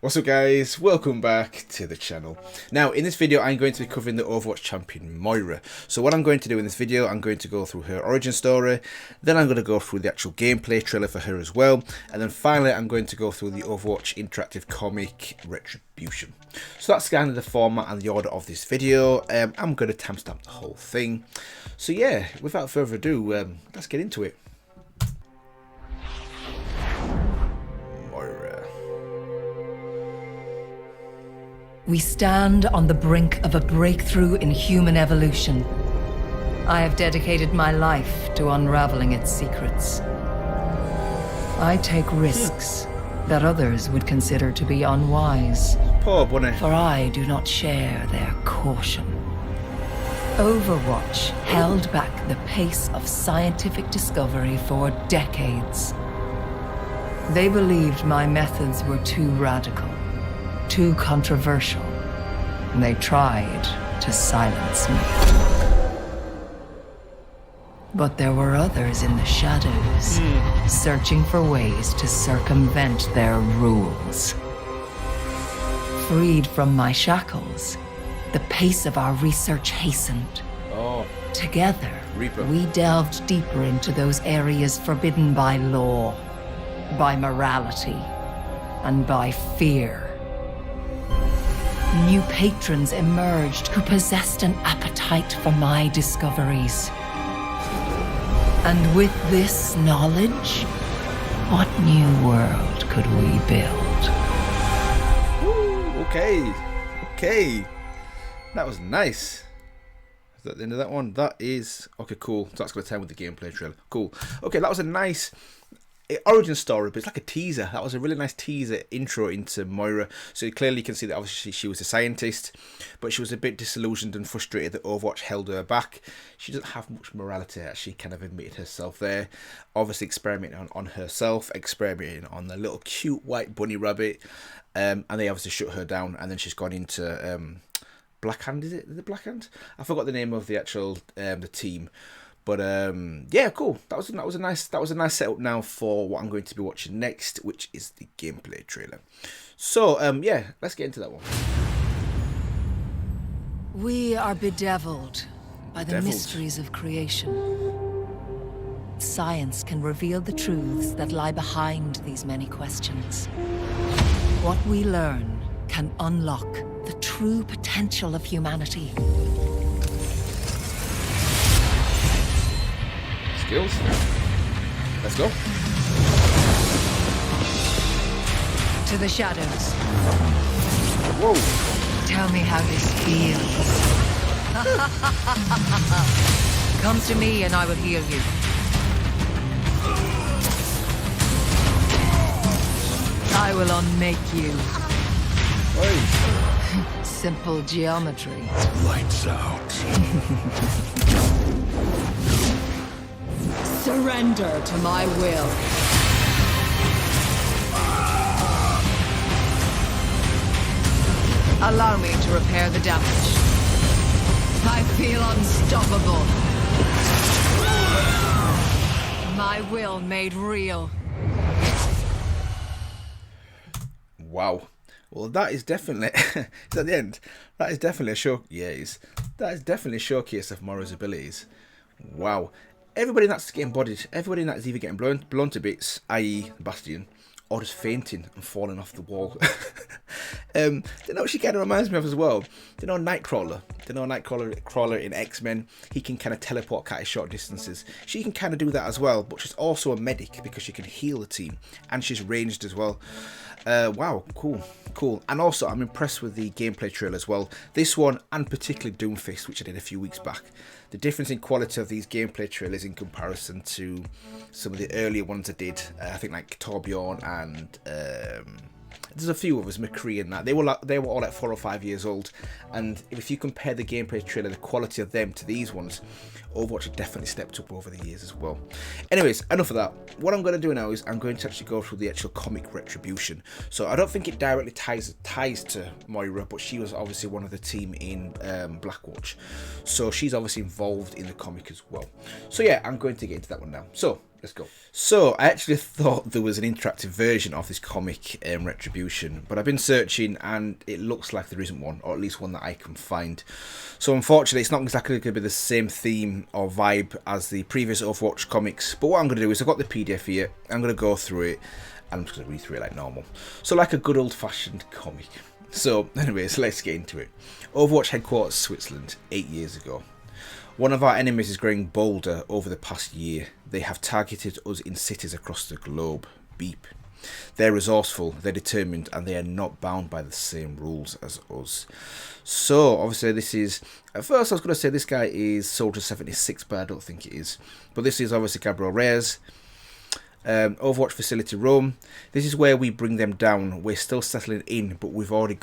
What's up guys, welcome back to the channel. Now in this video I'm going to be covering the Overwatch champion Moira. So what I'm going to do in this video, I'm going to go through her origin story, then I'm going to go through the actual gameplay trailer for her as well, and then finally I'm going to go through the Overwatch interactive comic Retribution. So that's kind of the format and the order of this video. I'm going to timestamp the whole thing. So yeah, without further ado, let's get into it. We stand on the brink of a breakthrough in human evolution. I have dedicated my life to unraveling its secrets. I take risks that others would consider to be unwise. Poor bunny. For I do not share their caution. Overwatch held back the pace of scientific discovery for decades. They believed my methods were too radical, too controversial, and they tried to silence me. But there were others in the shadows, searching for ways to circumvent their rules. Freed from my shackles, the pace of our research hastened. Together, Reaper. we delved deeper into those areas forbidden by law, by morality, and by fear. New patrons emerged who possessed an appetite for my discoveries. And with this knowledge, what new world could we build? Ooh, okay. That was nice. Is that the end of that one? That is... Okay, cool. So that's going to time with the gameplay trailer. Cool. Okay, that was a nice origin story, but it's like a teaser. That was a really nice teaser intro into Moira. So clearly you can see that obviously she was a scientist, but she was a bit disillusioned and frustrated that Overwatch held her back. She doesn't have much morality, as she kind of admitted herself there. Obviously experimenting on herself, experimenting on the little cute white bunny rabbit, and they obviously shut her down, and then she's gone into Blackhand, is it the Blackhand? I forgot the name of the actual the team. But yeah, cool. That was a nice setup now for what I'm going to be watching next, which is the gameplay trailer. So yeah, let's get into that one. We are bedeviled by the mysteries of creation. Science can reveal the truths that lie behind these many questions. What we learn can unlock the true potential of humanity. Skills. Let's go. To the shadows. Whoa. Tell me how this feels. Come to me and I will heal you. I will unmake you. Hey. Simple geometry. Lights out. Surrender to my will. Allow me to repair the damage. I feel unstoppable. My will made real. Wow. Well, that is definitely it's at the end. That is definitely a show. Yeah, that is definitely a showcase of Moira's abilities. Wow. Everybody that's getting bodied, everybody that's either getting blown to bits, i.e. Bastion, or just fainting and falling off the wall. You know what she kind of reminds me of as well? You know Nightcrawler? You know Nightcrawler in X-Men? He can kind of teleport kind of short distances. She can kind of do that as well, but she's also a medic because she can heal the team, and she's ranged as well. Wow, cool. And also, I'm impressed with the gameplay trailer as well. This one, and particularly Doomfist, which I did a few weeks back. The difference in quality of these gameplay trailers in comparison to some of the earlier ones I did, I think like Torbjorn and there's a few others, McCree and that. They were all like 4 or 5 years old, and if you compare the gameplay trailer, the quality of them to these ones, Overwatch has definitely stepped up over the years as well. Anyways, enough of that. What I'm going to do now is I'm going to actually go through the actual comic Retribution. So I don't think it directly ties to Moira, but she was obviously one of the team in Blackwatch. So she's obviously involved in the comic as well. So yeah, I'm going to get into that one now. So Let's go. So, I actually thought there was an interactive version of this comic, Retribution, but I've been searching and it looks like there isn't one, or at least one that I can find. So, unfortunately, it's not exactly going to be the same theme or vibe as the previous Overwatch comics, but what I'm going to do is I've got the PDF here, I'm going to go through it, and I'm just going to read through it like normal. So, like a good old-fashioned comic. So, anyways, let's get into it. Overwatch headquarters, Switzerland, 8 years ago. One of our enemies is growing bolder over the past year. They have targeted us in cities across the globe. Beep. They're resourceful, they're determined, and they are not bound by the same rules as us. So, obviously, this is... At first, I was going to say this guy is Soldier 76, but I don't think it is. But this is obviously Gabriel Reyes. Overwatch Facility Rome. This is where we bring them down. We're still settling in, but we've already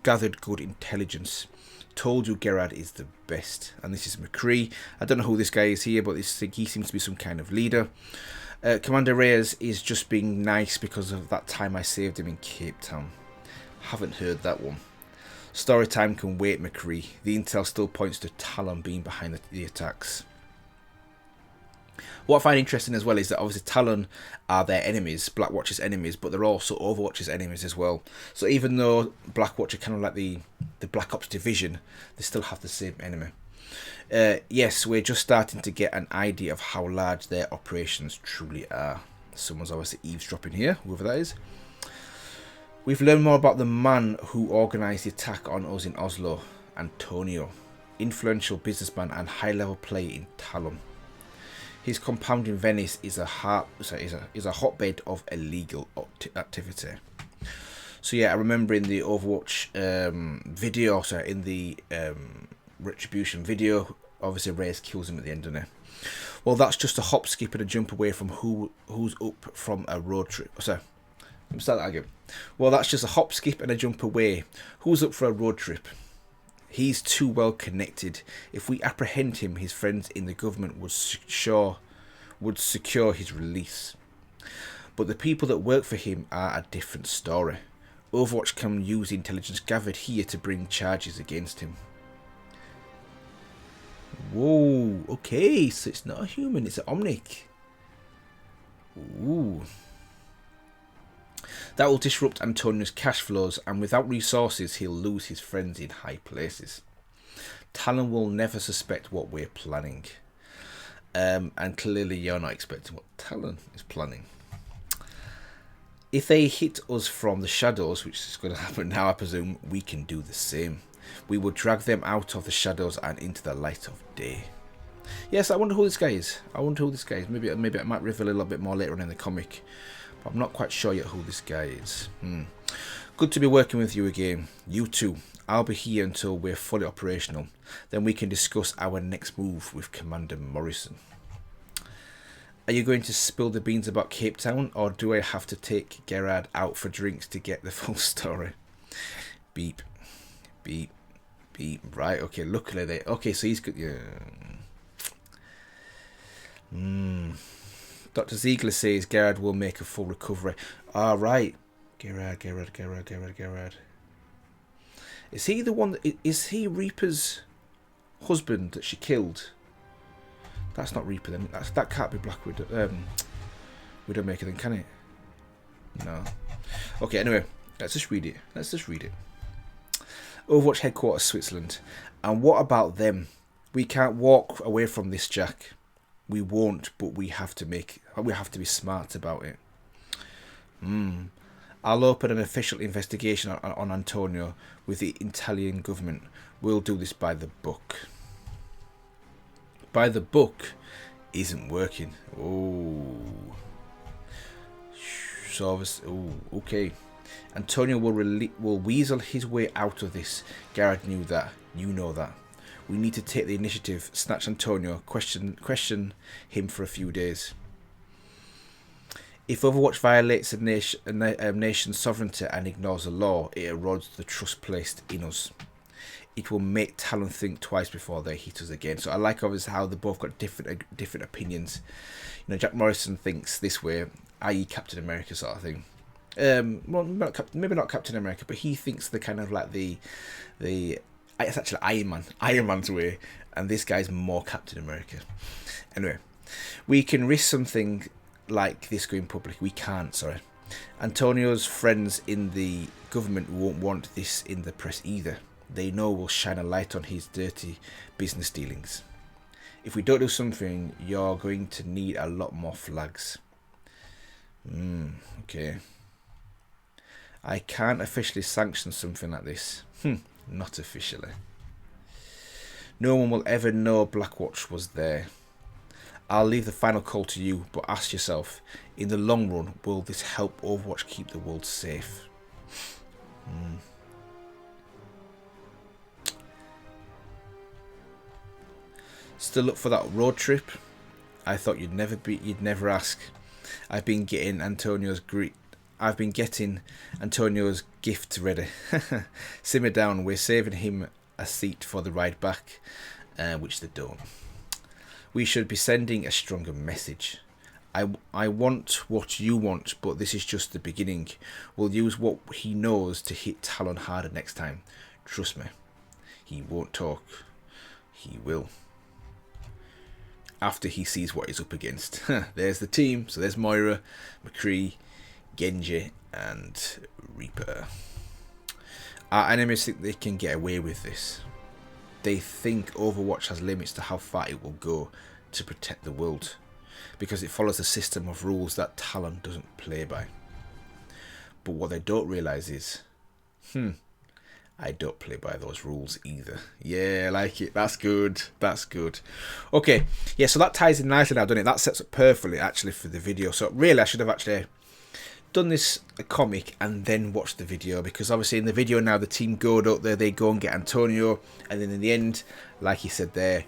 gathered good intelligence. Told you Gerard is the best. And this is McCree. I don't know who this guy is here, but he seems to be some kind of leader. Commander Reyes is just being nice because of that time I saved him in Cape Town. Haven't heard that one. Story time can wait, McCree. The intel still points to Talon being behind the attacks. What I find interesting as well is that obviously Talon are their enemies, Blackwatch's enemies, but they're also Overwatch's enemies as well. So even though Blackwatch are kind of like the Black Ops division, they still have the same enemy. Yes, we're just starting to get an idea of how large their operations truly are. Someone's obviously eavesdropping here, whoever that is. We've learned more about the man who organised the attack on us in Oslo, Antonio, influential businessman and high-level player in Talon. His compound in Venice is a hotbed of illegal activity. So yeah, I remember in the Overwatch video, in the Retribution video, obviously Reyes kills him at the end, doesn't he? Well, that's just a hop, skip, and a jump away from who's up from a road trip. Sorry, let me start that again. Well, that's just a hop, skip, and a jump away. Who's up for a road trip? He's too well connected. If we apprehend him, his friends in the government would secure his release. But the people that work for him are a different story. Overwatch can use the intelligence gathered here to bring charges against him. Whoa, okay, so it's not a human, it's an Omnic. Ooh. That will disrupt Antonio's cash flows, and without resources, he'll lose his friends in high places. Talon will never suspect what we're planning. And clearly you're not expecting what Talon is planning. If they hit us from the shadows, which is going to happen now, I presume, we can do the same. We will drag them out of the shadows and into the light of day. Yes, I wonder who this guy is. Maybe I might reveal a little bit more later on in the comic. But I'm not quite sure yet who this guy is. Good to be working with you again. You too. I'll be here until we're fully operational. Then we can discuss our next move with Commander Morrison. Are you going to spill the beans about Cape Town, or do I have to take Gerard out for drinks to get the full story? Beep. Beep. Beep. Right, okay, luckily they... Okay, so he's good... Yeah. Dr. Ziegler says Gerard will make a full recovery. Right. Gerard. Is he the one that... Is he Reaper's husband that she killed? That's not Reaper then. That can't be Black Widow. Widowmaker then, can it? No. Okay, anyway. Let's just read it. Overwatch headquarters, Switzerland. And what about them? We can't walk away from this, Jack. We won't, but we have to be smart about it. I'll open an official investigation on Antonio with the Italian government. We'll do this by the book. By the book isn't working. Oh. So obviously, okay. Antonio will weasel his way out of this. Garrett knew that. You know that. We need to take the initiative, snatch Antonio, question him for a few days. If Overwatch violates a nation's sovereignty and ignores the law, it erodes the trust placed in us. It will make Talon think twice before they hit us again. So I like obviously how they both got different opinions. You know, Jack Morrison thinks this way, i.e. Captain America sort of thing. Well, maybe not Captain America, but he thinks the kind of like the it's actually Iron Man's way, and this guy's more Captain America. Anyway, We can risk something like this going public. We can't, sorry. Antonio's friends in the government won't want this in the press either. They know we'll shine a light on his dirty business dealings. If we don't do something, you're going to need a lot more flags. Okay. I can't officially sanction something like this. Not officially. No one will ever know Blackwatch was there. I'll leave the final call to you, but ask yourself, in the long run, will this help Overwatch keep the world safe? Still up for that road trip? I thought you'd never ask. I've been getting Antonio's gift ready. Simmer down, we're saving him a seat for the ride back, which they don't. We should be sending a stronger message. I want what you want, but this is just the beginning. We'll use what he knows to hit Talon harder next time. Trust me. He won't talk. He will. After he sees what he's up against. There's the team. So there's Moira, McCree, Genji, and Reaper. Our enemies think they can get away with this. They think Overwatch has limits to how far it will go to protect the world, because it follows a system of rules that Talon doesn't play by. But what they don't realise is, I don't play by those rules either. Yeah, I like it. That's good. That's good. Okay, yeah, so that ties in nicely now, doesn't it? That sets up perfectly, actually, for the video. So really, I should have actually done this comic and then watched the video, because obviously in the video now, the team go up there, they go and get Antonio, and then in the end, like he said there,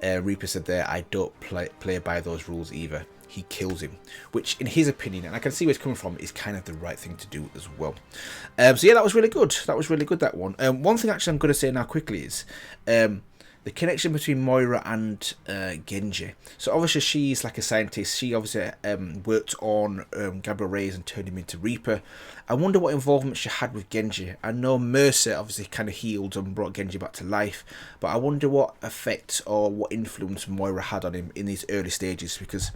Reaper said there, I don't play by those rules either. He kills him, which in his opinion, and I can see where it's coming from, is kind of the right thing to do as well. So yeah, that was really good. That was really good, that one. One thing actually I'm going to say now quickly is the connection between Moira and Genji. So obviously she's like a scientist. She obviously worked on Gabriel Reyes and turned him into Reaper. I wonder what involvement she had with Genji. I know Mercer obviously kind of healed and brought Genji back to life, but I wonder what effect or what influence Moira had on him in these early stages, because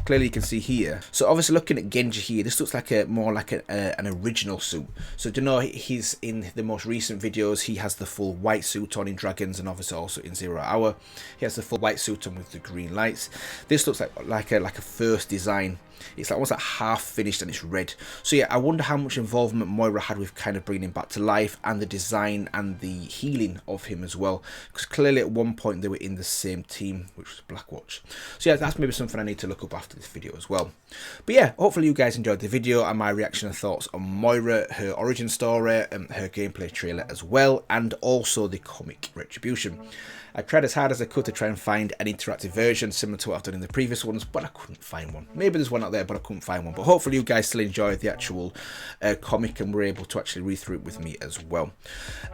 clearly you can see here. So obviously looking at Genji here, this looks like more like an original suit. So do you know, he's in the most recent videos, he has the full white suit on in Dragons, and obviously also in 0 Hour. He has the full white suit on with the green lights. This looks like a first design. It's like almost like half finished and it's red. So yeah, I wonder how much involvement Moira had with kind of bringing him back to life, and the design and the healing of him as well, because clearly at one point they were in the same team, which was Blackwatch. So yeah, that's maybe something I need to look up after this video as well. But yeah, hopefully you guys enjoyed the video and my reaction and thoughts on Moira, her origin story, and her gameplay trailer as well, and also the comic Retribution. I tried as hard as I could to try and find an interactive version similar to what I've done in the previous ones, but I couldn't find one. Maybe there's one out there, but I couldn't find one. But hopefully you guys still enjoyed the actual comic and were able to actually read through it with me as well.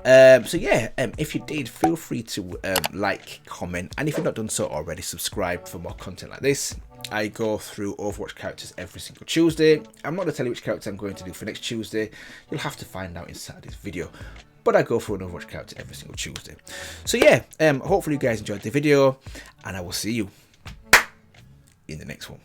So yeah, if you did, feel free to like, comment, and if you've not done so already, subscribe for more content like this. I go through Overwatch characters every single Tuesday. I'm not going to tell you which character I'm going to do for next Tuesday. You'll have to find out inside this video. But I go through an Overwatch character every single Tuesday. So yeah, hopefully you guys enjoyed the video, and I will see you in the next one.